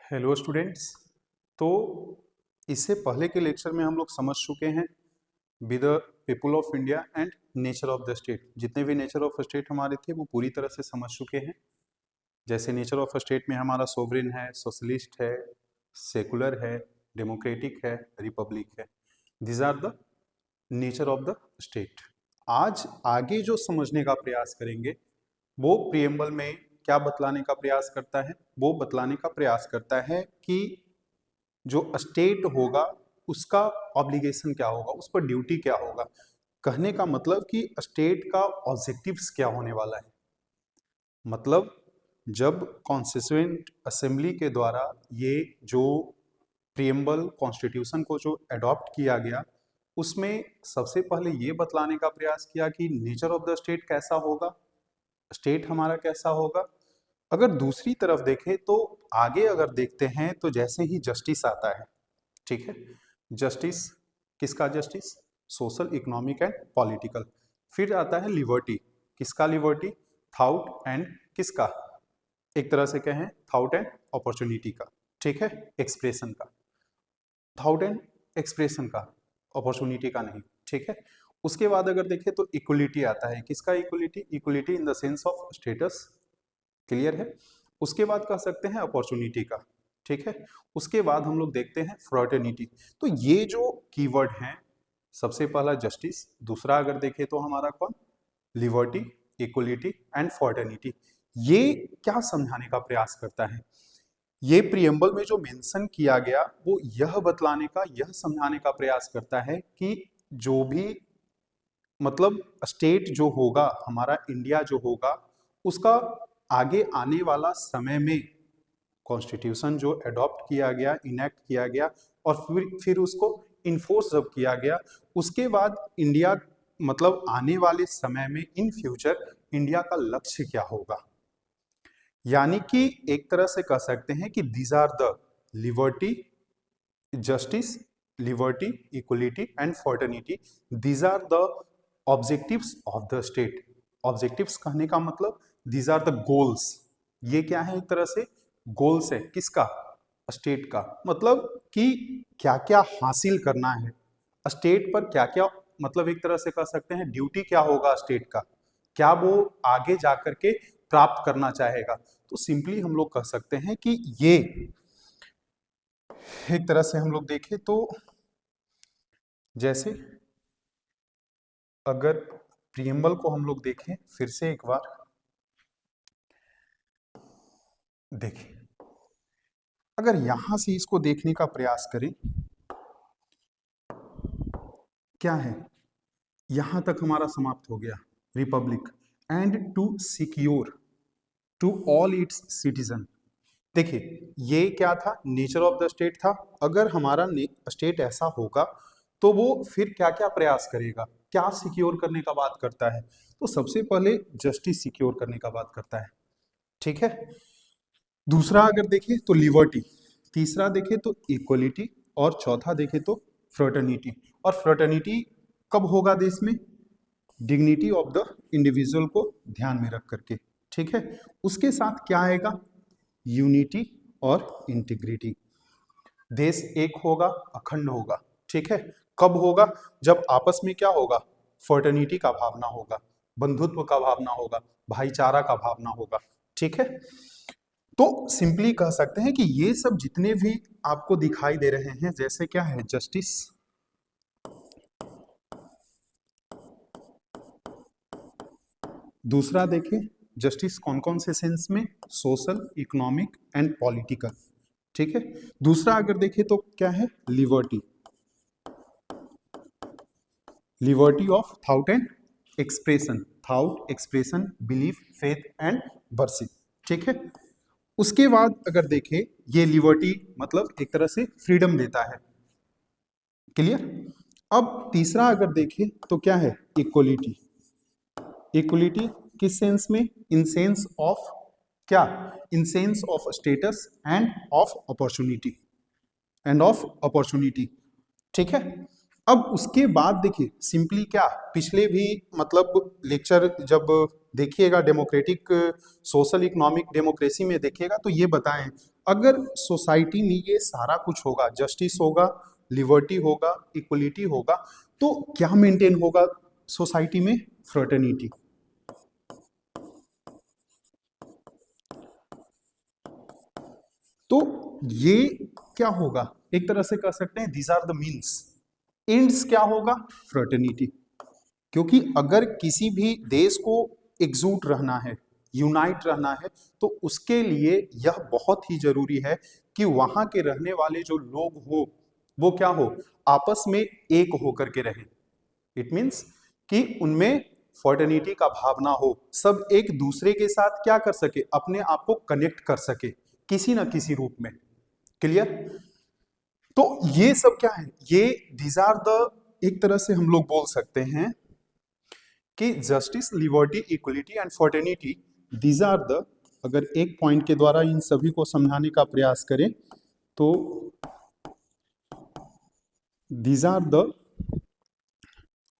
Hello students. तो इससे पहले के लेक्चर में हम लोग समझ चुके हैं with the people of India and nature of the state. जितने भी नेचर ऑफ स्टेट हमारे थे वो पूरी तरह से समझ चुके हैं। जैसे नेचर ऑफ स्टेट में हमारा सोवरेन है, सोशलिस्ट है, सेकुलर है, डेमोक्रेटिक है, रिपब्लिक है। These are the nature of the state. आज आगे जो समझने का प्रयास करेंगे वो प्रियम्बल में क्या बतलाने का प्रयास करता है। वो बतलाने का प्रयास करता है कि जो स्टेट होगा उसका ऑब्लिगेशन क्या होगा, उस पर ड्यूटी क्या होगा। कहने का मतलब कि स्टेट का ऑब्जेक्टिव्स क्या होने वाला है। मतलब जब कॉन्स्टिट्यूएंट असेंबली के द्वारा ये जो प्रियम्बल कॉन्स्टिट्यूशन को जो अडॉप्ट किया गया, उसमें सबसे पहले ये बतलाने का प्रयास किया कि नेचर ऑफ द स्टेट कैसा होगा, स्टेट हमारा कैसा होगा। अगर दूसरी तरफ देखें तो आगे अगर देखते हैं तो जैसे ही जस्टिस आता है, ठीक है, जस्टिस किसका justice, social, economic and political. फिर आता है लिबर्टी, किसका लिबर्टी, थाउट एंड किसका, एक तरह से कहें थाउट एंड अपॉर्चुनिटी का, ठीक है, एक्सप्रेशन का, थाउट एंड एक्सप्रेशन का, अपॉर्चुनिटी का नहीं, ठीक है। उसके बाद अगर देखें तो इक्वलिटी आता है, किसका equality, equality in the sense of status, clear है। उसके बाद कह सकते हैं अपॉर्चुनिटी का, ठीक है। उसके बाद हम लोग देखते हैं फ्रॉटर्निटी। तो ये जो कीवर्ड हैं, सबसे पहला जस्टिस, दूसरा अगर देखें तो हमारा कौन, लिबर्टी, इक्वलिटी एंड फ्रॉटर्निटी। ये क्या समझाने का प्रयास करता है, ये प्रियम्बल में जो मेंशन किया गया वो यह बतलाने का, यह समझाने का प्रयास करता है कि जो भी मतलब स्टेट जो होगा, हमारा इंडिया जो होगा, उसका आगे आने वाला समय में कॉन्स्टिट्यूशन जो अडॉप्ट किया गया, इनेक्ट किया गया और फिर उसको इन्फोर्स जब किया गया, उसके बाद इंडिया मतलब आने वाले समय में इन फ्यूचर इंडिया का लक्ष्य क्या होगा। यानी कि एक तरह से कह सकते हैं कि these are the liberty, justice, liberty, equality and fraternity, these are the objectives of the state. Objectives कहने का मतलब दीज आर द गोल्स। ये क्या है, एक तरह से गोल्स है, किसका, स्टेट का। मतलब कि क्या क्या हासिल करना है स्टेट पर, क्या क्या मतलब एक तरह से कह सकते हैं ड्यूटी क्या होगा स्टेट का, क्या वो आगे जाकर के प्राप्त करना चाहेगा। तो सिंपली हम लोग कह सकते हैं कि ये एक तरह से हम लोग देखें तो जैसे अगर प्रियम्बल को हम लोग देखें फिर से एक बार देखें, अगर यहां से इसको देखने का प्रयास करें, क्या है, यहां तक हमारा समाप्त हो गया, republic and to secure to all its citizen. देखिए ये क्या था, नेचर ऑफ द स्टेट था। अगर हमारा स्टेट ऐसा होगा तो वो फिर क्या क्या प्रयास करेगा, क्या सिक्योर करने का बात करता है। तो सबसे पहले जस्टिस सिक्योर करने का बात करता है, ठीक है। दूसरा अगर देखें तो लिबर्टी, तीसरा देखें तो इक्वलिटी और चौथा देखें तो फ्रेटर्निटी। और फ्रेटर्निटी कब होगा देश में, डिग्निटी ऑफ द इंडिविजुअल को ध्यान में रख करके, ठीक है। उसके साथ क्या आएगा, यूनिटी और इंटीग्रिटी। देश एक होगा, अखंड होगा, ठीक है। कब होगा, जब आपस में क्या होगा, फ्रेटर्निटी का भावना होगा, बंधुत्व का भावना होगा, भाईचारा का भावना होगा, ठीक है। तो सिंपली कह सकते हैं कि ये सब जितने भी आपको दिखाई दे रहे हैं, जैसे क्या है जस्टिस, दूसरा देखें जस्टिस कौन कौन से सेंस में, सोशल, इकोनॉमिक एंड पॉलिटिकल, ठीक है। दूसरा अगर देखें तो क्या है, liberty, liberty of thought and expression, thought, expression, belief, faith and worship, ठीक है। उसके बाद अगर देखें ये लिबर्टी मतलब एक तरह से फ्रीडम देता है, क्लियर। अब तीसरा अगर देखें तो क्या है, इक्वलिटी, इक्वलिटी किस सेंस में, इन सेंस ऑफ क्या, in sense of status end of opportunity, end of opportunity, ठीक है। अब उसके बाद देखिए सिंपली क्या, पिछले भी मतलब लेक्चर जब देखिएगा डेमोक्रेटिक, सोशल, इकोनॉमिक, डेमोक्रेसी में देखिएगा तो ये बताएं अगर सोसाइटी में ये सारा कुछ होगा, जस्टिस होगा, लिबर्टी होगा, इक्वलिटी होगा, तो क्या मेंटेन होगा सोसाइटी में? फ्रेटर्निटी। तो ये क्या होगा, एक तरह से कह सकते हैं these are the means, ends क्या होगा? फ्रेटर्निटी। क्योंकि अगर किसी भी देश को एकजुट रहना है, यूनाइट रहना है, तो उसके लिए यह बहुत ही जरूरी है कि वहां के रहने वाले जो लोग हो वो क्या हो, आपस में एक होकर के रहे। इट मीन्स कि उनमें फर्टर्निटी का भावना हो, सब एक दूसरे के साथ क्या कर सके, अपने आप को कनेक्ट कर सके किसी ना किसी रूप में। क्लियर? तो ये सब क्या है, ये दीज आर द, एक तरह से हम लोग बोल सकते हैं कि justice, liberty, equality and fraternity, these are the, अगर एक पॉइंट के द्वारा इन सभी को समझाने का प्रयास करें तो these are the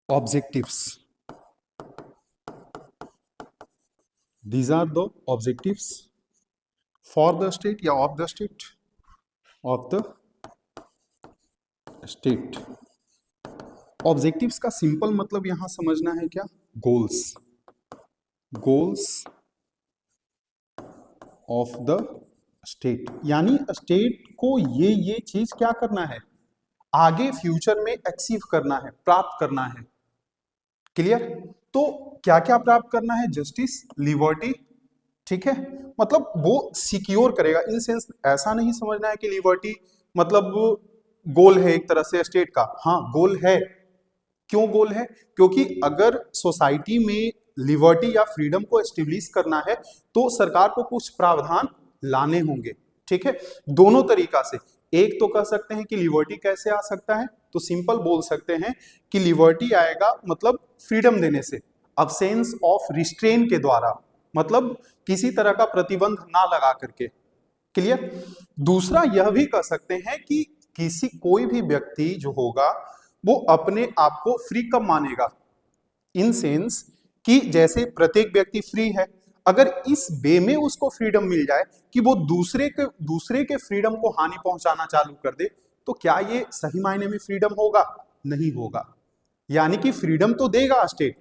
objectives, these are the objectives for the state या of the state, of the state। Objectives का सिंपल मतलब यहां समझना है क्या? Goals, goals of the state, यानी स्टेट को ये चीज क्या करना है, आगे फ्यूचर में अचीव करना है, प्राप्त करना है। क्लियर? तो क्या क्या प्राप्त करना है? जस्टिस, लिबर्टी, ठीक है, मतलब वो सिक्योर करेगा। इन सेंस ऐसा नहीं समझना है कि लिबर्टी मतलब गोल है एक तरह से स्टेट का, हाँ गोल है। क्यों गोल है? क्योंकि अगर सोसाइटी में लिबर्टी या फ्रीडम को एस्टेब्लिश करना है तो सरकार को कुछ प्रावधान लाने होंगे। ठीक है, दोनों तरीका से। एक तो कह सकते हैं कि लिबर्टी कैसे आ सकता है, तो सिंपल बोल सकते हैं कि लिबर्टी आएगा मतलब फ्रीडम देने से, अब्सेंस ऑफ रिस्ट्रेन के द्वारा, मतलब किसी तरह का प्रतिबंध ना लगा करके। क्लियर? दूसरा यह भी कह सकते हैं कि किसी कोई भी व्यक्ति जो होगा वो अपने आप को फ्री कब मानेगा, इन सेंस कि जैसे प्रत्येक व्यक्ति फ्री है, अगर इस वे में उसको फ्रीडम मिल जाए कि वो दूसरे के फ्रीडम को हानि पहुंचाना चालू कर दे, तो क्या ये सही मायने में फ्रीडम होगा? नहीं होगा। यानी कि फ्रीडम तो देगा स्टेट,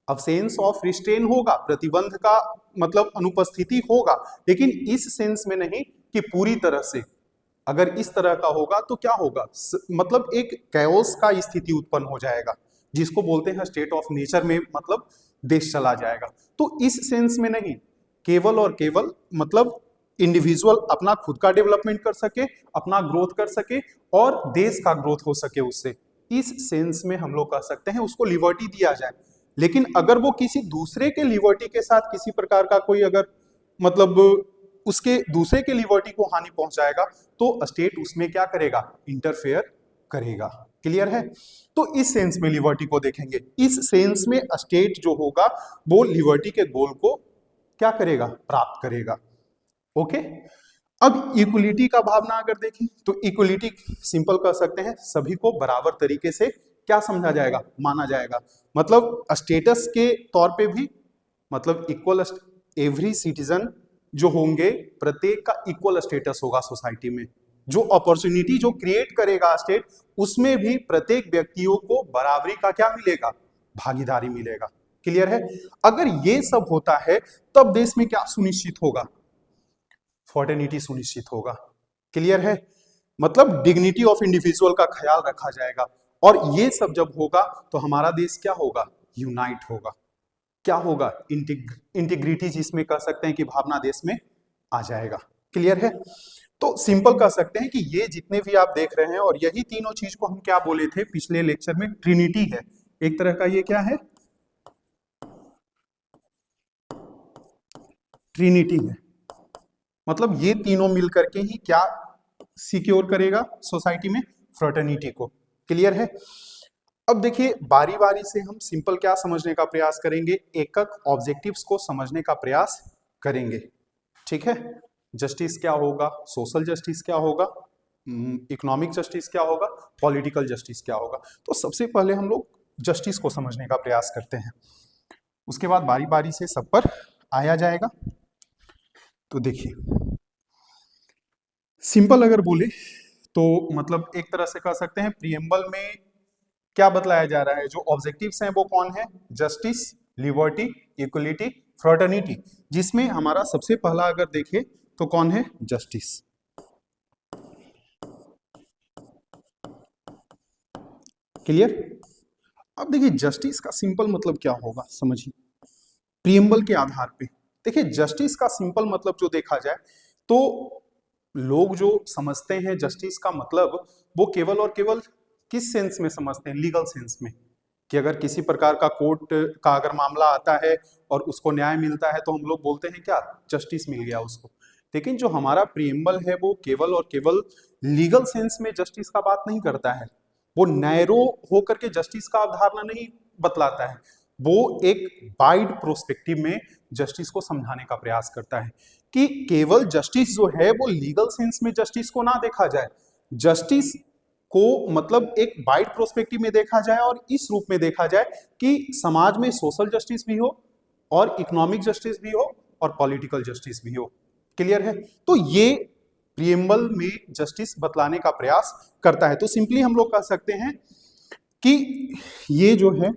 अब्सेंस ऑफ रिस्ट्रेन होगा, प्रतिबंध का मतलब अनुपस्थिति होगा, लेकिन इस सेंस में नहीं कि पूरी तरह से। अगर इस तरह का होगा तो क्या होगा, मतलब एक कैओस का स्थिति उत्पन्न हो जाएगा, जिसको बोलते हैं स्टेट ऑफ नेचर में, मतलब देश चला जाएगा। तो इस सेंस में नहीं, केवल और केवल मतलब इंडिविजुअल अपना खुद का डेवलपमेंट कर सके, अपना ग्रोथ कर सके और देश का ग्रोथ हो सके उससे, इस सेंस में हम लोग कह सकते हैं उसको लिबर्टी दिया जाए। लेकिन अगर वो किसी दूसरे के लिबर्टी के साथ किसी प्रकार का कोई अगर मतलब उसके दूसरे के लिबर्टी को हानि पहुंचाएगा तो स्टेट उसमें क्या करेगा, इंटरफेयर करेगा। क्लियर है? तो इस सेंस में लिबर्टी को देखेंगे, इस सेंस में स्टेट जो होगा वो लिबर्टी के गोल को क्या करेगा, प्राप्त करेगा। ओके, अब इक्वलिटी का भावना अगर देखें तो इक्वलिटी सिंपल कह सकते हैं सभी को बराबर तरीके से क्या समझा जाएगा, माना जाएगा। मतलब स्टेटस के तौर पे भी, मतलब इक्वल, एवरी सिटीजन जो होंगे प्रत्येक का इक्वल स्टेटस होगा सोसाइटी में। जो अपॉर्चुनिटी जो क्रिएट करेगा स्टेट, उसमें भी प्रत्येक व्यक्तियों को बराबरी का क्या मिलेगा, भागीदारी मिलेगा। क्लियर है? अगर ये सब होता है तब देश में क्या सुनिश्चित होगा, फर्टर्निटी सुनिश्चित होगा। क्लियर है? मतलब डिग्निटी ऑफ इंडिविजुअल का ख्याल रखा जाएगा, और ये सब जब होगा तो हमारा देश क्या होगा, यूनाइट होगा। क्या होगा, इंटीग्रिटी जिसमें कह सकते हैं कि भावना देश में आ जाएगा। क्लियर है? तो सिंपल कह सकते हैं कि ये जितने भी आप देख रहे हैं, और यही तीनों चीज को हम क्या बोले थे पिछले लेक्चर में, ट्रिनिटी है एक तरह का। ये क्या है, ट्रिनिटी है। मतलब ये तीनों मिलकर के ही क्या सिक्योर करेगा सोसाइटी में, फ्रेटर्निटी को। क्लियर है? अब देखिए बारी बारी से हम सिंपल क्या समझने का प्रयास करेंगे, एकक ऑब्जेक्टिव्स को समझने का प्रयास करेंगे। ठीक है, जस्टिस क्या होगा, सोशल जस्टिस क्या होगा, इकोनॉमिक जस्टिस क्या होगा, पॉलिटिकल जस्टिस क्या होगा। तो सबसे पहले हम लोग जस्टिस को समझने का प्रयास करते हैं, उसके बाद बारी बारी से सब पर आया जाएगा। तो देखिए सिंपल अगर बोले तो मतलब एक तरह से कह सकते हैं प्रियम्बल में क्या बतलाया जा रहा है, जो ऑब्जेक्टिव्स हैं वो कौन है, जस्टिस, लिबर्टी, इक्वलिटी, फ्रेटर्निटी, जिसमें हमारा सबसे पहला अगर देखें तो कौन है, जस्टिस। क्लियर। अब देखिए जस्टिस का सिंपल मतलब क्या होगा समझिए, प्रियम्बल के आधार पे देखिए जस्टिस का सिंपल मतलब जो देखा जाए तो लोग जो समझते हैं जस्टिस का मतलब, वो केवल और केवल किस सेंस में समझते हैं, लीगल सेंस में, कि अगर किसी प्रकार का कोर्ट का अगर मामला आता है और उसको न्याय मिलता है तो हम लोग बोलते हैं क्या, जस्टिस मिल गया उसको। लेकिन जो हमारा प्रियम्बल है वो केवल और केवल लीगल सेंस में जस्टिस का बात नहीं करता है, वो नैरो होकर के जस्टिस का अवधारणा नहीं बतलाता है, वो एक वाइड प्रोस्पेक्टिव में जस्टिस को समझाने का प्रयास करता है कि केवल जस्टिस जो है वो लीगल सेंस में जस्टिस को ना देखा जाए, जस्टिस को मतलब एक वाइड प्रोस्पेक्टिव में देखा जाए और इस रूप में देखा जाए कि समाज में सोशल जस्टिस भी हो और इकोनॉमिक जस्टिस भी हो और पॉलिटिकल जस्टिस भी हो। क्लियर है। तो ये प्रियम्बल में जस्टिस बतलाने का प्रयास करता है। तो सिंपली हम लोग कह सकते हैं कि ये जो है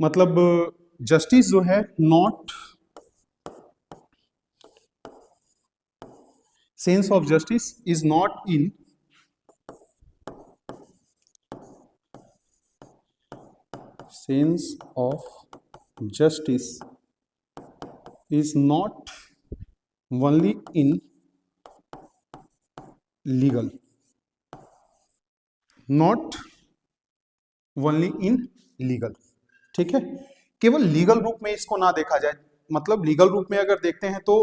मतलब जस्टिस जो है not, sense of justice is not in sense of justice is not only in legal, not only in legal, ठीक है, केवल लीगल रूप में इसको ना देखा जाए, मतलब लीगल रूप में अगर देखते हैं तो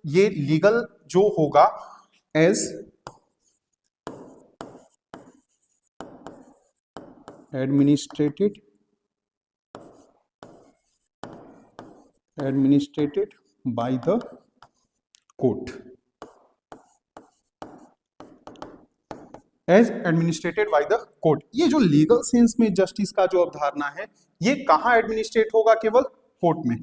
ये लीगल जो होगा as administrated by the court, as administrated by the court. ये जो लीगल सेंस में जस्टिस का जो अवधारणा है ये कहाँ एडमिनिस्ट्रेट होगा, केवल कोर्ट में।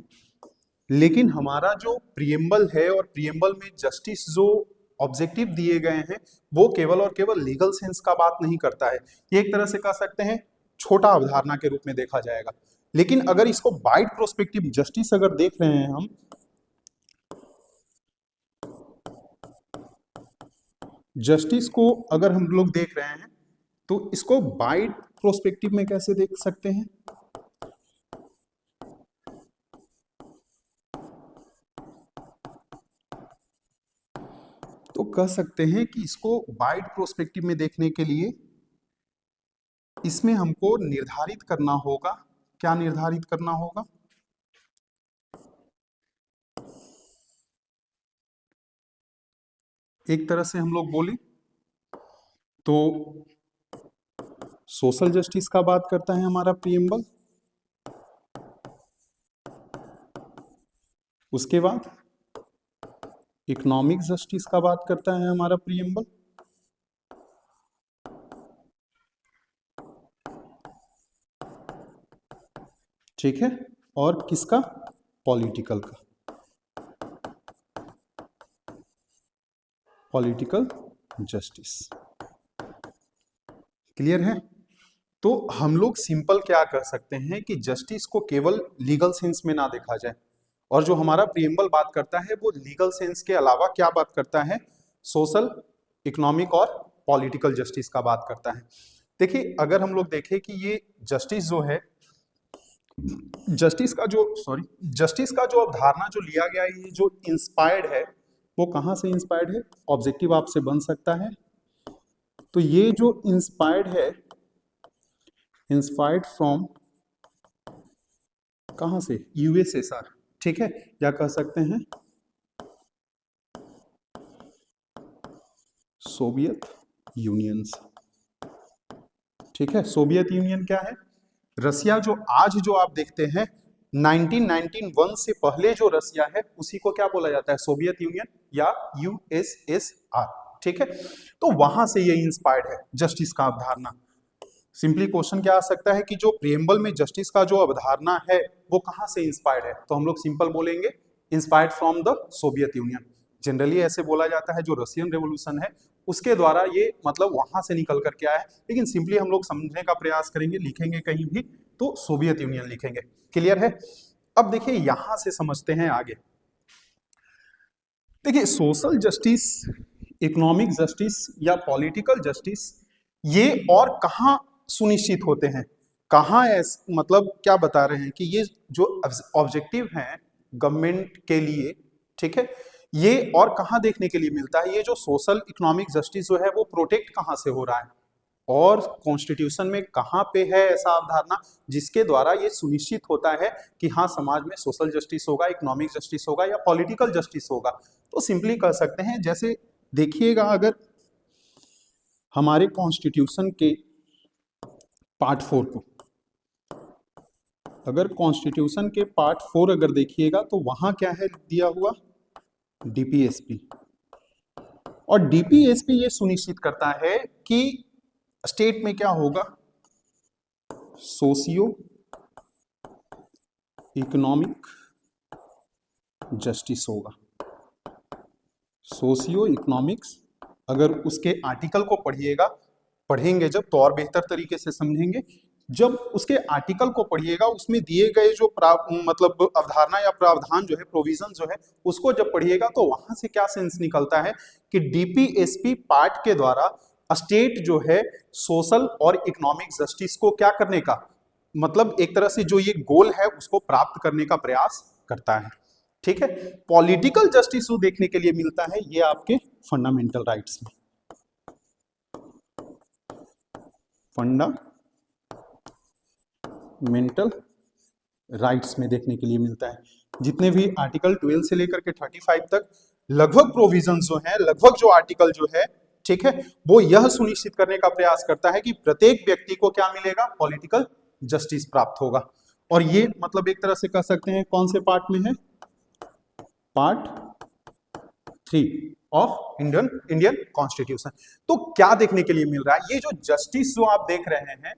लेकिन हमारा जो प्रियम्बल है और प्रियम्बल में जस्टिस जो ऑब्जेक्टिव दिए गए हैं वो केवल और केवल लीगल सेंस का बात नहीं करता है, ये एक तरह से कह सकते हैं छोटा अवधारणा के रूप में देखा जाएगा। लेकिन अगर इसको वाइड प्रोस्पेक्टिव जस्टिस अगर देख रहे हैं हम, जस्टिस को अगर हम लोग देख रहे हैं तो इसको वाइड प्रोस्पेक्टिव में कैसे देख सकते हैं, तो कह सकते हैं कि इसको वाइड प्रोस्पेक्टिव में देखने के लिए इसमें हमको निर्धारित करना होगा, क्या निर्धारित करना होगा, एक तरह से हम लोग बोले तो सोशल जस्टिस का बात करता है हमारा प्रियम्बल, उसके बाद इकोनॉमिक जस्टिस का बात करता है हमारा प्रियम्बल, ठीक है, और किसका, पॉलिटिकल का, पॉलिटिकल जस्टिस। क्लियर है। तो हम लोग सिंपल क्या कह सकते हैं कि जस्टिस को केवल लीगल सेंस में ना देखा जाए, और जो हमारा प्रियम्बल बात करता है वो लीगल सेंस के अलावा क्या बात करता है, सोशल, इकोनॉमिक और पॉलिटिकल जस्टिस का बात करता है। देखिए अगर हम लोग देखें कि ये जस्टिस जो है, जस्टिस का जो अवधारणा जो लिया गया है, ये जो इंस्पायर्ड है वो कहाँ से इंस्पायर्ड है, ऑब्जेक्टिव आपसे बन सकता है। तो ये जो इंस्पायर्ड है, इंस्पायर्ड फ्रॉम कहाँ से, यूएसएसआर, ठीक है, या कह सकते हैं सोवियत यूनियन से, ठीक है। सोवियत यूनियन क्या है, रसिया जो आज जो आप देखते हैं 1991 से पहले जो रसिया है उसी को क्या बोला जाता है, सोवियत यूनियन या यूएसएसआर, ठीक है। तो वहां से ये इंस्पायर्ड है जस्टिस का अवधारणा। सिंपली क्वेश्चन क्या आ सकता है कि जो प्रियम्बल में जस्टिस का जो अवधारणा है वो कहां से इंस्पायर्ड है, तो हम लोग सिंपल बोलेंगे inspired from the Soviet union. Generally ऐसे बोला जाता है, जो रशियन रेवोल्यूशन है उसके द्वारा ये मतलब वहां से निकल करके आया है, लेकिन सिंपली हम लोग समझने का प्रयास करेंगे, लिखेंगे कहीं भी तो सोवियत यूनियन लिखेंगे। क्लियर है? अब देखिए यहां से समझते हैं आगे। देखिए सोशल जस्टिस, इकोनॉमिक जस्टिस या पॉलिटिकल जस्टिस ये और कहाँ सुनिश्चित होते हैं, कहाँ मतलब क्या बता रहे हैं कि ये जो ऑब्जेक्टिव हैं गवर्नमेंट के लिए, ठीक है, ये और कहाँ देखने के लिए मिलता है, ये जो सोशल इकोनॉमिक जस्टिस जो है वो प्रोटेक्ट कहाँ से हो रहा है और कॉन्स्टिट्यूशन में कहाँ पे है ऐसा अवधारणा जिसके द्वारा ये सुनिश्चित होता है कि हाँ समाज में सोशल जस्टिस होगा, इकोनॉमिक जस्टिस होगा या पॉलिटिकल जस्टिस होगा। तो सिंपली कह सकते हैं, जैसे देखिएगा अगर हमारे कॉन्स्टिट्यूशन के पार्ट 4 को, अगर कॉन्स्टिट्यूशन के पार्ट 4 अगर देखिएगा तो वहां क्या है दिया हुआ, डीपीएसपी। और डीपीएसपी ये सुनिश्चित करता है कि स्टेट में क्या होगा, सोशियो इकोनॉमिक जस्टिस होगा। सोशियो इकोनॉमिक्स, अगर उसके आर्टिकल को पढ़िएगा, पढ़ेंगे जब तो और बेहतर तरीके से समझेंगे। जब उसके आर्टिकल को पढ़िएगा उसमें दिए गए जो मतलब अवधारणा या प्रावधान जो है, प्रोविजन जो है, उसको जब पढ़िएगा तो वहां से क्या सेंस निकलता है कि डीपीएसपी पार्ट के द्वारा स्टेट जो है सोशल और इकोनॉमिक जस्टिस को क्या करने का, मतलब एक तरह से जो ये गोल है उसको प्राप्त करने का प्रयास करता है। ठीक है, पॉलिटिकल जस्टिस जो देखने के लिए मिलता है ये आपके फंडामेंटल राइट्स में, फंडामेंटल राइट्स में देखने के लिए मिलता है। जितने भी आर्टिकल 12 से लेकर के 35 तक लगभग प्रोविजंस जो है, लगभग जो आर्टिकल जो है, ठीक है, वो यह सुनिश्चित करने का प्रयास करता है कि प्रत्येक व्यक्ति को क्या मिलेगा, पॉलिटिकल जस्टिस प्राप्त होगा। और ये मतलब एक तरह से कह सकते हैं कौन से पार्ट में है, पार्ट 3 ऑफ इंडियन कॉन्स्टिट्यूशन। तो क्या देखने के लिए मिल रहा है, ये जो जस्टिस जो आप देख रहे हैं,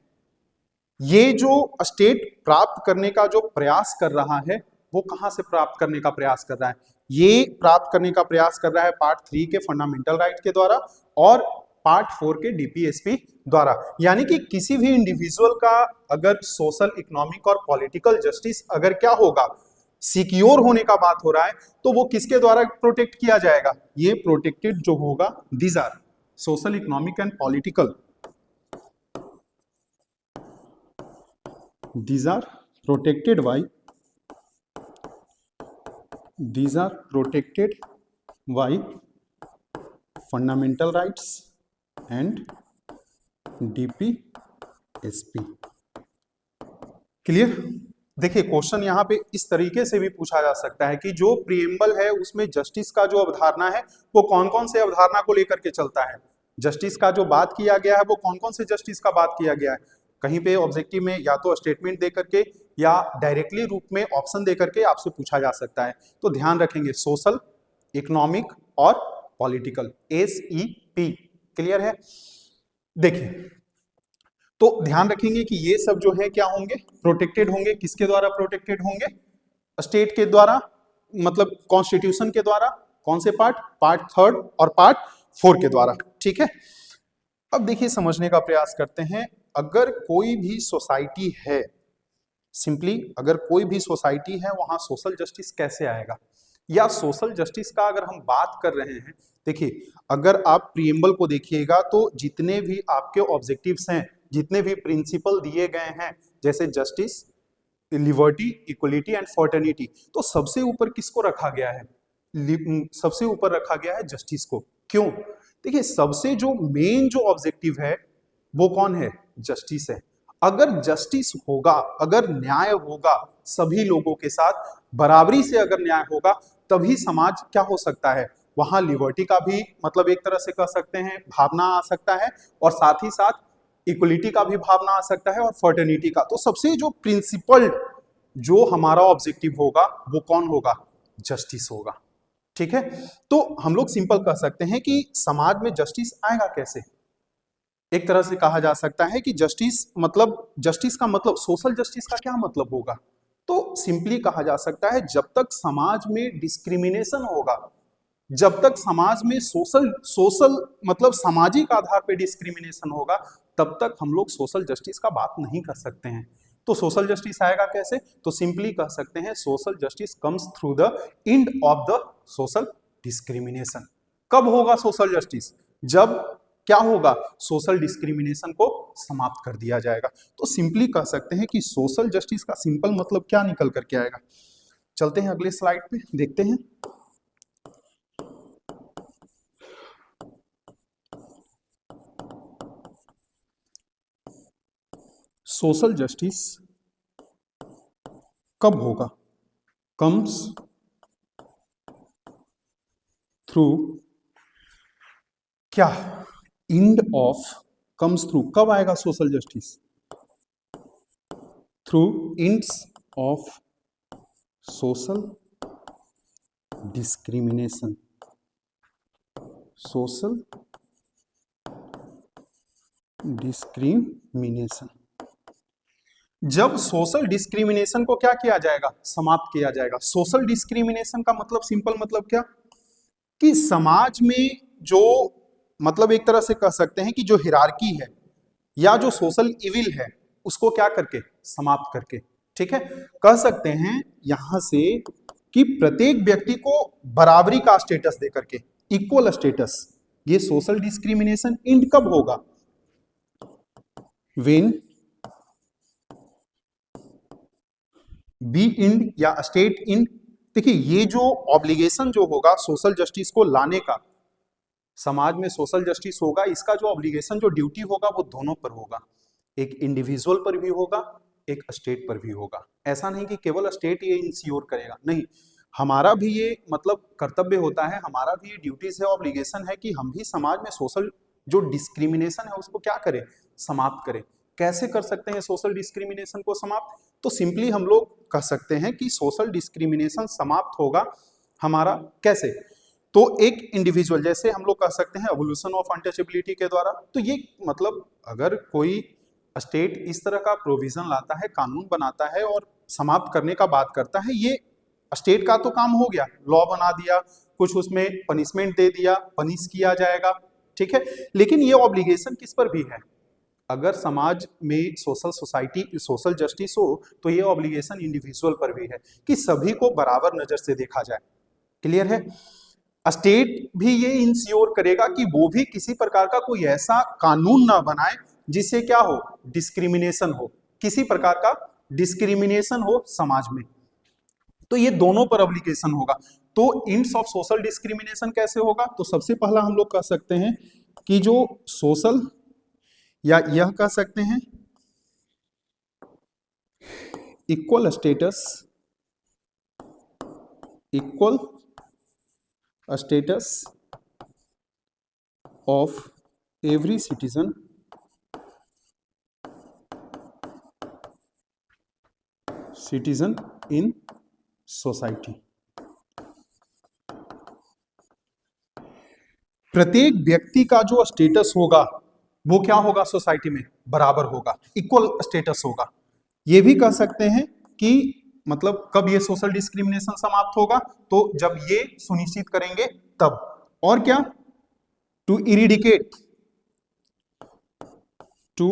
ये जो स्टेट प्राप्त करने का जो प्रयास कर रहा है वो कहां से प्राप्त करने का प्रयास कर रहा है, ये प्राप्त करने का प्रयास कर रहा है पार्ट 3 के फंडामेंटल राइट के द्वारा और पार्ट 4 के डीपीएसपी द्वारा। यानी कि किसी भी इंडिविजुअल का अगर सोशल, इकोनॉमिक और पॉलिटिकल जस्टिस अगर क्या होगा, सिक्योर होने का बात हो रहा है, तो वो किसके द्वारा प्रोटेक्ट किया जाएगा, ये प्रोटेक्टेड जो होगा, these are social, economic and political, these are protected by fundamental rights and DPSP। Clear? देखिए क्वेश्चन यहाँ पे इस तरीके से भी पूछा जा सकता है कि जो प्रीएम्बल है उसमें जस्टिस का जो अवधारणा है वो कौन कौन से अवधारणा को लेकर के चलता है, जस्टिस का जो बात किया गया है वो कौन कौन से जस्टिस का बात किया गया है। कहीं पे ऑब्जेक्टिव में या तो स्टेटमेंट दे करके या डायरेक्टली रूप में ऑप्शन दे करके आपसे पूछा जा सकता है। तो ध्यान रखेंगे सोशल, इकोनॉमिक और पॉलिटिकल, SEP। क्लियर है? देखिए तो ध्यान रखेंगे कि ये सब जो है क्या होंगे, प्रोटेक्टेड होंगे। किसके द्वारा प्रोटेक्टेड होंगे, स्टेट के द्वारा, मतलब कॉन्स्टिट्यूशन के द्वारा। कौन से पार्ट, पार्ट 3 और पार्ट 4 के द्वारा। ठीक है, अब देखिए समझने का प्रयास करते हैं। अगर कोई भी सोसाइटी है, सिंपली अगर कोई भी सोसाइटी है वहां सोशल जस्टिस कैसे आएगा, या सोशल जस्टिस का अगर हम बात कर रहे हैं, देखिए अगर आप प्रीएम्बल को देखिएगा तो जितने भी आपके ऑब्जेक्टिव्स हैं, जितने भी प्रिंसिपल दिए गए हैं, जैसे justice, liberty, equality and fraternity, तो सबसे ऊपर किसको रखा गया है, सबसे ऊपर रखा गया है जस्टिस को। क्यों? देखिए सबसे जो मेन जो ऑब्जेक्टिव है वो कौन है, जस्टिस है। अगर जस्टिस होगा, अगर न्याय होगा, सभी लोगों के साथ बराबरी से अगर न्याय होगा, तभी समाज क्या हो सकता है, वहां लिबर्टी का भी मतलब एक तरह से कह सकते हैं भावना आ सकता है, और साथ ही साथ इक्वलिटी का भी भावना आ सकता है, और फ्रेटर्निटी का। तो सबसे जो प्रिंसिपल जो हमारा ऑब्जेक्टिव होगा वो कौन होगा, जस्टिस होगा। ठीक है, तो हम लोग सिंपल कह सकते हैं कि समाज में जस्टिस आएगा कैसे। एक तरह से कहा जा सकता है कि जस्टिस का मतलब, सोशल जस्टिस का क्या मतलब होगा, तो सिंपली कहा जा सकता है जब तक समाज में डिस्क्रिमिनेशन होगा, जब तक समाज में सोशल सोशल मतलब सामाजिक आधार पे डिस्क्रिमिनेशन होगा, तब तक हम लोग सोशल जस्टिस का बात नहीं कर सकते हैं। तो सोशल जस्टिस आएगा कैसे? तो सिंपली कह सकते हैं social justice comes through the end of the social discrimination. कब होगा सोशल जस्टिस? जब क्या होगा? सोशल डिस्क्रिमिनेशन को समाप्त कर दिया जाएगा। तो सिंपली कह सकते हैं कि सोशल जस्टिस का सिंपल मतलब क्या निकल करके आएगा। चलते हैं अगले स्लाइड पे, देखते हैं। सोशल जस्टिस कब होगा? कम्स थ्रू क्या? एंड ऑफ, कम्स थ्रू, कब आएगा social justice? Through ends of social discrimination. Social discrimination, जब सोशल डिस्क्रिमिनेशन को क्या किया जाएगा? समाप्त किया जाएगा। सोशल डिस्क्रिमिनेशन का मतलब सिंपल मतलब क्या? कि समाज में जो मतलब एक तरह से कह सकते हैं कि जो हिरार्की है या जो सोशल इविल है उसको क्या करके? समाप्त करके। ठीक है, कह सकते हैं यहां से कि प्रत्येक व्यक्ति को बराबरी का स्टेटस दे करके, इक्वल स्टेटस। ये सोशल डिस्क्रिमिनेशन एंड कब होगा? व्हेन बी इंड या स्टेट इंड। देखिए ये जो ऑब्लिगेशन जो होगा सोशल जस्टिस को लाने का, समाज में सोशल जस्टिस होगा, इसका जो ऑब्लिगेशन जो ड्यूटी होगा वो दोनों पर होगा। एक इंडिविजुअल पर भी होगा, एक स्टेट पर भी होगा। ऐसा नहीं कि केवल स्टेट ये इंश्योर करेगा, नहीं, हमारा भी ये मतलब कर्तव्य होता है, हमारा भी ये ड्यूटीज है, ऑब्लिगेशन है कि हम भी समाज में सोशल जो डिस्क्रिमिनेशन है उसको क्या करें? समाप्त करें। कैसे कर सकते हैं सोशल डिस्क्रिमिनेशन को समाप्त? तो सिंपली हम लोग कह सकते हैं कि सोशल डिस्क्रिमिनेशन समाप्त होगा हमारा कैसे? तो एक इंडिविजुअल, जैसे हम लोग कह सकते हैं एवोल्यूशन ऑफ अनटचेबिलिटी के द्वारा। तो ये मतलब अगर कोई स्टेट इस तरह का प्रोविजन लाता है, कानून बनाता है और समाप्त करने का बात करता है, ये स्टेट का तो काम हो गया, लॉ बना दिया, कुछ उसमें पनिशमेंट दे दिया, पनिश किया जाएगा, ठीक है। लेकिन ये ऑब्लिगेशन किस पर भी है? अगर समाज में सोशल सोसाइटी सोशल जस्टिस हो तो ये ऑब्लिगेशन इंडिविजुअल पर भी है कि सभी को बराबर नजर से देखा जाए। क्लियर है? स्टेट भी ये इंश्योर करेगा कि वो भी किसी प्रकार का कोई ऐसा कानून ना बनाए जिससे क्या हो? डिस्क्रिमिनेशन हो, किसी प्रकार का डिस्क्रिमिनेशन हो समाज में। तो ये दोनों पर ऑब्लिगेशन होगा। तो इंड्स ऑफ सोशल डिस्क्रिमिनेशन कैसे होगा? तो सबसे पहला हम लोग कह सकते हैं कि जो सोशल या यह कह सकते हैं equal status, equal status of every citizen in society. प्रत्येक व्यक्ति का जो स्टेटस होगा वो क्या होगा? सोसाइटी में बराबर होगा, इक्वल स्टेटस होगा। ये भी कह सकते हैं कि मतलब कब ये सोशल डिस्क्रिमिनेशन समाप्त होगा? तो जब ये सुनिश्चित करेंगे तब। और क्या? To eradicate, to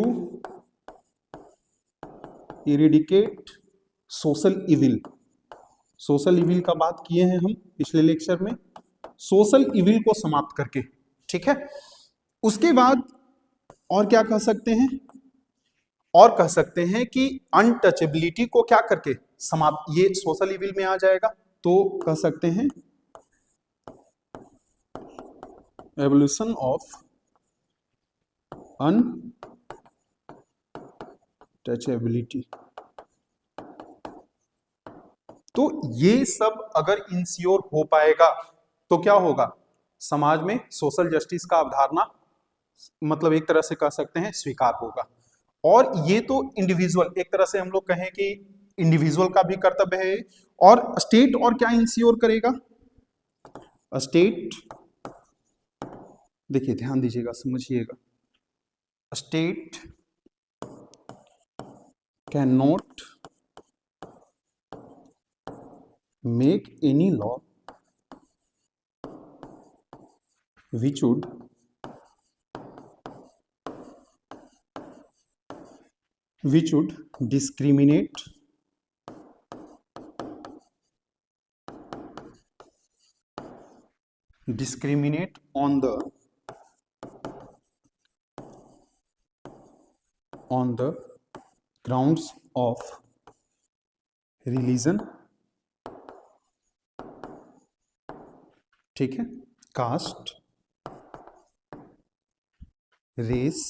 eradicate social evil. Social evil का बात किए हैं हम पिछले लेक्चर में, सोशल इविल को समाप्त करके, ठीक है। उसके बाद और क्या कह सकते हैं? और कह सकते हैं कि अनटचेबिलिटी को क्या करके समाप्त, ये सोशल इविल में आ जाएगा। तो कह सकते हैं एवोल्यूशन ऑफ अनटचेबिलिटी। तो ये सब अगर इंश्योर हो पाएगा तो क्या होगा? समाज में सोशल जस्टिस का अवधारणा मतलब एक तरह से कह सकते हैं स्वीकार होगा। और ये तो इंडिविजुअल, एक तरह से हम लोग कहें कि इंडिविजुअल का भी कर्तव्य है। और स्टेट और क्या इंश्योर करेगा? स्टेट, देखिए ध्यान दीजिएगा, समझिएगा, state can not make any law which would discriminate on the grounds of religion, ठीक है, caste, race,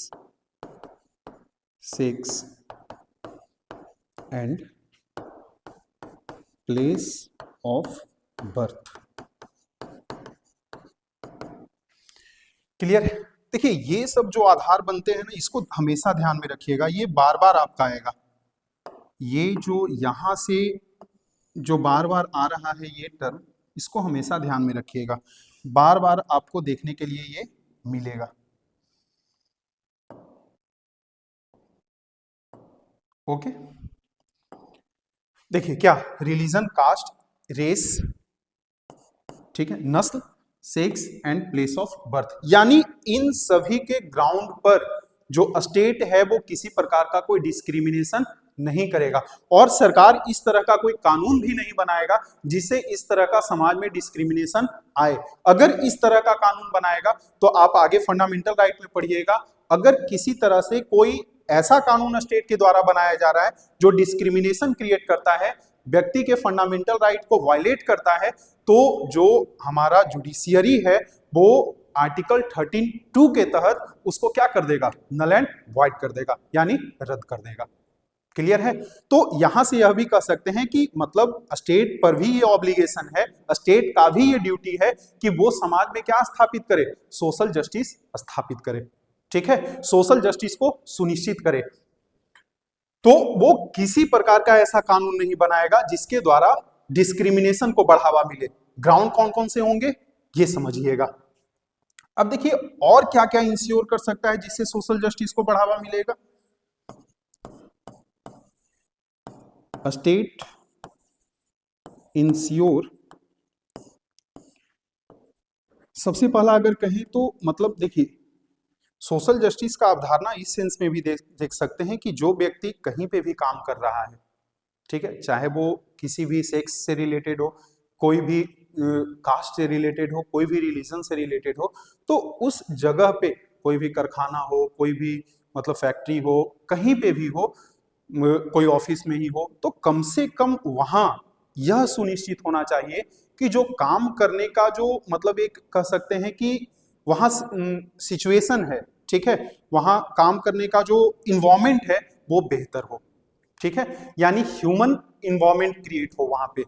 sex and place of birth. Clear है? देखिए ये सब जो आधार बनते हैं ना, इसको हमेशा ध्यान में रखिएगा, ये बार बार आपका आएगा। ये जो यहां से जो बार बार आ रहा है ये टर्म, इसको हमेशा ध्यान में रखिएगा, बार बार आपको देखने के लिए ये मिलेगा। ओके, देखिए क्या, रिलीजन, कास्ट, रेस, ठीक है, नस्ल, sex and place of birth, यानी इन सभी के ग्राउंड पर जो स्टेट है वो किसी प्रकार का कोई डिस्क्रिमिनेशन नहीं करेगा, और सरकार इस तरह का कोई कानून भी नहीं बनाएगा जिससे इस तरह का समाज में डिस्क्रिमिनेशन आए। अगर इस तरह का कानून बनाएगा तो आप आगे फंडामेंटल राइट में पढ़िएगा, अगर किसी तरह से कोई ऐसा कानून स्टेट के द्वारा बनाया जा रहा है जो डिस्क्रिमिनेशन क्रिएट करता है, व्यक्ति के फंडामेंटल राइट को वायलेट करता है, तो जो हमारा जुडिशियरी है वो आर्टिकल 13(2) के तहत उसको क्या कर देगा, नल एंड वॉइड कर देगा, यानी रद्द कर देगा। क्लियर है? तो यहां से यह भी कह सकते हैं कि मतलब स्टेट पर भी ये ऑब्लिगेशन है, स्टेट का भी ये ड्यूटी है कि वो समाज में क्या स्थापित करे, सोशल जस्टिस स्थापित करे, ठीक है, सोशल जस्टिस को सुनिश्चित करे। तो वो किसी प्रकार का ऐसा कानून नहीं बनाएगा जिसके द्वारा डिस्क्रिमिनेशन को बढ़ावा मिले। ग्राउंड कौन कौन से होंगे ये समझिएगा। अब देखिए और क्या क्या इंश्योर कर सकता है जिससे सोशल जस्टिस को बढ़ावा मिलेगा। स्टेट इंश्योर, सबसे पहला अगर कहें तो मतलब देखिए सोशल जस्टिस का अवधारणा इस सेंस में भी देख सकते हैं कि जो व्यक्ति कहीं पे भी काम कर रहा है, ठीक है, चाहे वो किसी भी सेक्स से रिलेटेड हो, कोई भी कास्ट से रिलेटेड हो, कोई भी रिलीजन से रिलेटेड हो, तो उस जगह पे कोई भी कारखाना हो, कोई भी मतलब फैक्ट्री हो, कहीं पे भी हो, कोई ऑफिस में ही हो, तो कम से कम वहां यह सुनिश्चित होना चाहिए कि जो काम करने का जो मतलब एक कह सकते हैं कि वहां सिचुएशन है, ठीक है, वहां काम करने का जो इन्वायरमेंट है वो बेहतर हो, ठीक है, यानी ह्यूमन इन्वायरमेंट क्रिएट हो वहां पे।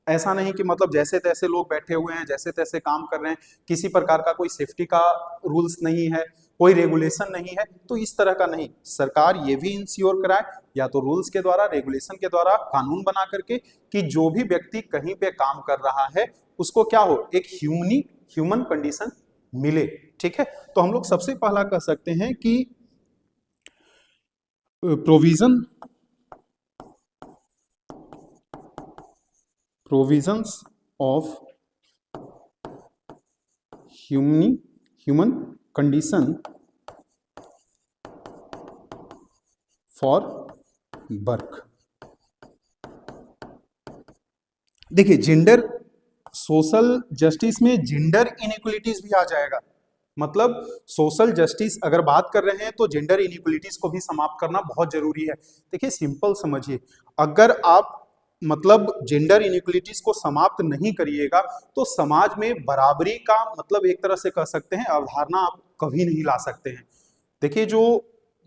ऐसा नहीं कि मतलब जैसे तैसे लोग बैठे हुए हैं, जैसे तैसे काम कर रहे हैं, किसी प्रकार का कोई सेफ्टी का रूल्स नहीं है, कोई रेगुलेशन नहीं है, तो इस तरह का नहीं। सरकार ये भी इंश्योर कराए या तो रूल्स के द्वारा, रेगुलेशन के द्वारा, कानून बना करके कि जो भी व्यक्ति कहीं पे काम कर रहा है उसको क्या हो, एक ह्यूमन कंडीशन मिले, ठीक है। तो हम लोग सबसे पहला कह सकते हैं कि provisions of human condition for work. देखिए जेंडर, सोशल जस्टिस में जेंडर इनइक्वलिटीज भी आ जाएगा। मतलब सोशल जस्टिस अगर बात कर रहे हैं तो जेंडर इनइक्वलिटीज को भी समाप्त करना बहुत जरूरी है। देखिए सिंपल समझिए, अगर आप मतलब जेंडर इनइक्वलिटीज को समाप्त नहीं करिएगा तो समाज में बराबरी का मतलब एक तरह से कह सकते हैं अवधारणा आप कभी नहीं ला सकते हैं। देखिए जो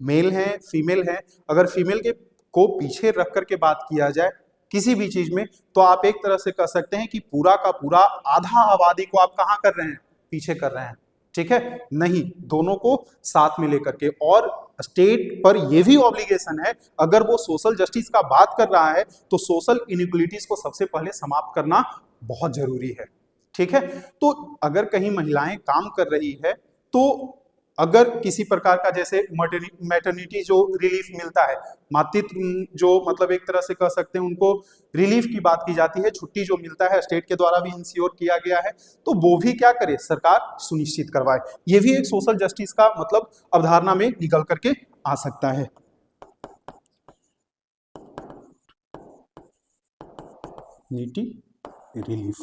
मेल है, फीमेल है, अगर फीमेल के को पीछे रख करके बात किया जाए किसी भी चीज में, तो आप एक तरह से कह सकते हैं कि पूरा का पूरा आधा आबादी को आप कहां कर रहे हैं, पीछे कर रहे हैं, ठीक है। नहीं, दोनों को साथ में लेकर के, और स्टेट पर यह भी ऑब्लिगेशन है, अगर वो सोशल जस्टिस का बात कर रहा है तो सोशल इनइक्वलिटीज को सबसे पहले समाप्त करना बहुत जरूरी है, ठीक है। तो अगर कहीं महिलाएं काम कर रही है तो अगर किसी प्रकार का जैसे मैटरनिटी जो रिलीफ मिलता है, मातृत्व जो मतलब एक तरह से कह सकते हैं उनको रिलीफ की बात की जाती है, छुट्टी जो मिलता है स्टेट के द्वारा भी इंश्योर किया गया है, तो वो भी क्या करे, सरकार सुनिश्चित करवाए। ये भी एक सोशल जस्टिस का मतलब अवधारणा में निकल करके आ सकता है। नीति रिलीफ,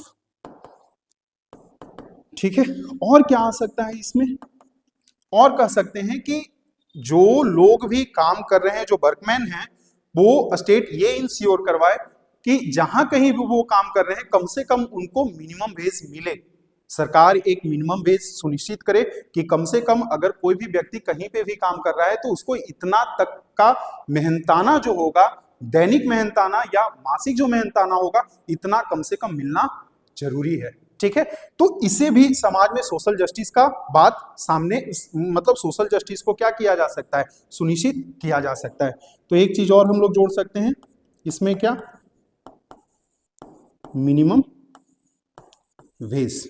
ठीक है। और क्या आ सकता है इसमें, और कह सकते हैं कि जो लोग भी काम कर रहे हैं, जो वर्कमैन हैं, वो स्टेट ये इंश्योर करवाए कि जहां कहीं भी वो काम कर रहे हैं कम से कम उनको मिनिमम वेज मिले। सरकार एक मिनिमम वेज सुनिश्चित करे कि कम से कम अगर कोई भी व्यक्ति कहीं पे भी काम कर रहा है तो उसको इतना तक का मेहनताना जो होगा, दैनिक मेहनताना या मासिक जो मेहनताना होगा, इतना कम से कम मिलना जरूरी है, ठीक है। तो इसे भी समाज में सोशल जस्टिस का बात सामने, मतलब सोशल जस्टिस को क्या किया जा सकता है, सुनिश्चित किया जा सकता है। तो एक चीज और हम लोग जोड़ सकते हैं इसमें, क्या, मिनिमम वेज।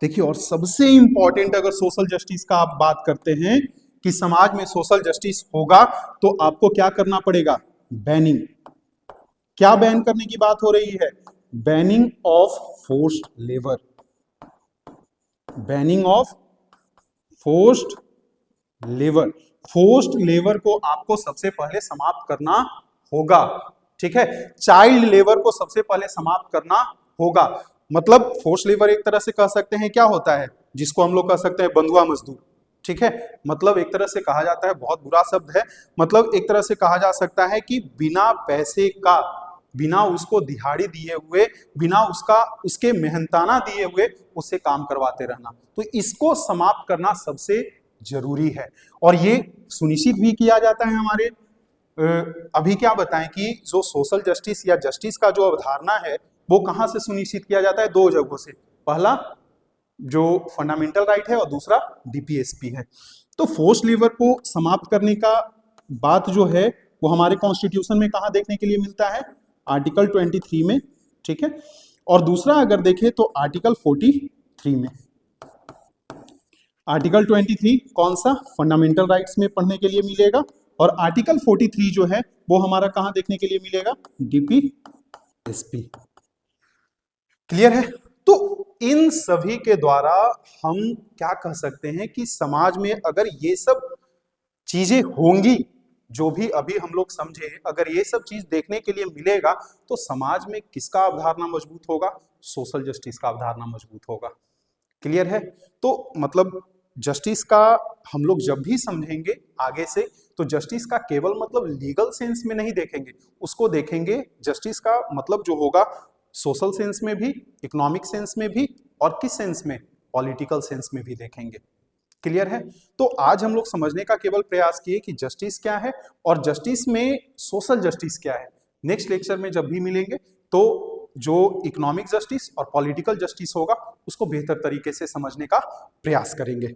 देखिए, और सबसे इंपॉर्टेंट अगर सोशल जस्टिस का आप बात करते हैं कि समाज में सोशल जस्टिस होगा तो आपको क्या करना पड़ेगा, बैनिंग। क्या बैन करने की बात हो रही है, banning of forced labour, banning of forced labour. Forced labour को आपको सबसे पहले समाप्त करना होगा, ठीक है। चाइल्ड लेबर को सबसे पहले समाप्त करना होगा। मतलब फोर्स्ड लेबर एक तरह से कह सकते हैं क्या होता है, जिसको हम लोग कह सकते हैं बंधुआ मजदूर, ठीक है। मतलब एक तरह से कहा जाता है, बहुत बुरा शब्द है, मतलब एक तरह से कहा जा सकता है कि बिना पैसे का, बिना उसको दिहाड़ी दिए हुए, बिना उसके मेहनताना दिए हुए उससे काम करवाते रहना, तो इसको समाप्त करना सबसे जरूरी है। और ये सुनिश्चित भी किया जाता है हमारे अभी क्या बताएं कि जो सोशल जस्टिस या जस्टिस का जो अवधारणा है वो कहां से सुनिश्चित किया जाता है, दो जगहों से। पहला जो फंडामेंटल राइट है और दूसरा डीपीएसपी है। तो फोर्स्ड लेबर को समाप्त करने का बात जो है वो हमारे कॉन्स्टिट्यूशन में कहां देखने के लिए मिलता है, आर्टिकल 23 में, ठीक है। और दूसरा अगर देखें तो आर्टिकल 43 में। आर्टिकल 23 कौन सा, फंडामेंटल राइट्स में पढ़ने के लिए मिलेगा, और आर्टिकल 43 जो है वो हमारा कहां देखने के लिए मिलेगा, डीपीएसपी। क्लियर है। तो इन सभी के द्वारा हम क्या कह सकते हैं कि समाज में अगर ये सब चीजें होंगी, जो भी अभी हम लोग समझे, अगर ये सब चीज देखने के लिए मिलेगा तो समाज में किसका अवधारणा मजबूत होगा, सोशल जस्टिस का अवधारणा मजबूत होगा। क्लियर है। तो मतलब जस्टिस का हम लोग जब भी समझेंगे आगे से, तो जस्टिस का केवल मतलब लीगल सेंस में नहीं देखेंगे, उसको देखेंगे जस्टिस का मतलब जो होगा सोशल सेंस में भी, इकोनॉमिक सेंस में भी, और किस सेंस में, पॉलिटिकल सेंस में भी देखेंगे। क्लियर है। तो आज हम लोग समझने का केवल प्रयास किए कि जस्टिस क्या है और जस्टिस में सोशल जस्टिस क्या है। नेक्स्ट लेक्चर में जब भी मिलेंगे तो जो इकोनॉमिक जस्टिस और पॉलिटिकल जस्टिस होगा उसको बेहतर तरीके से समझने का प्रयास करेंगे।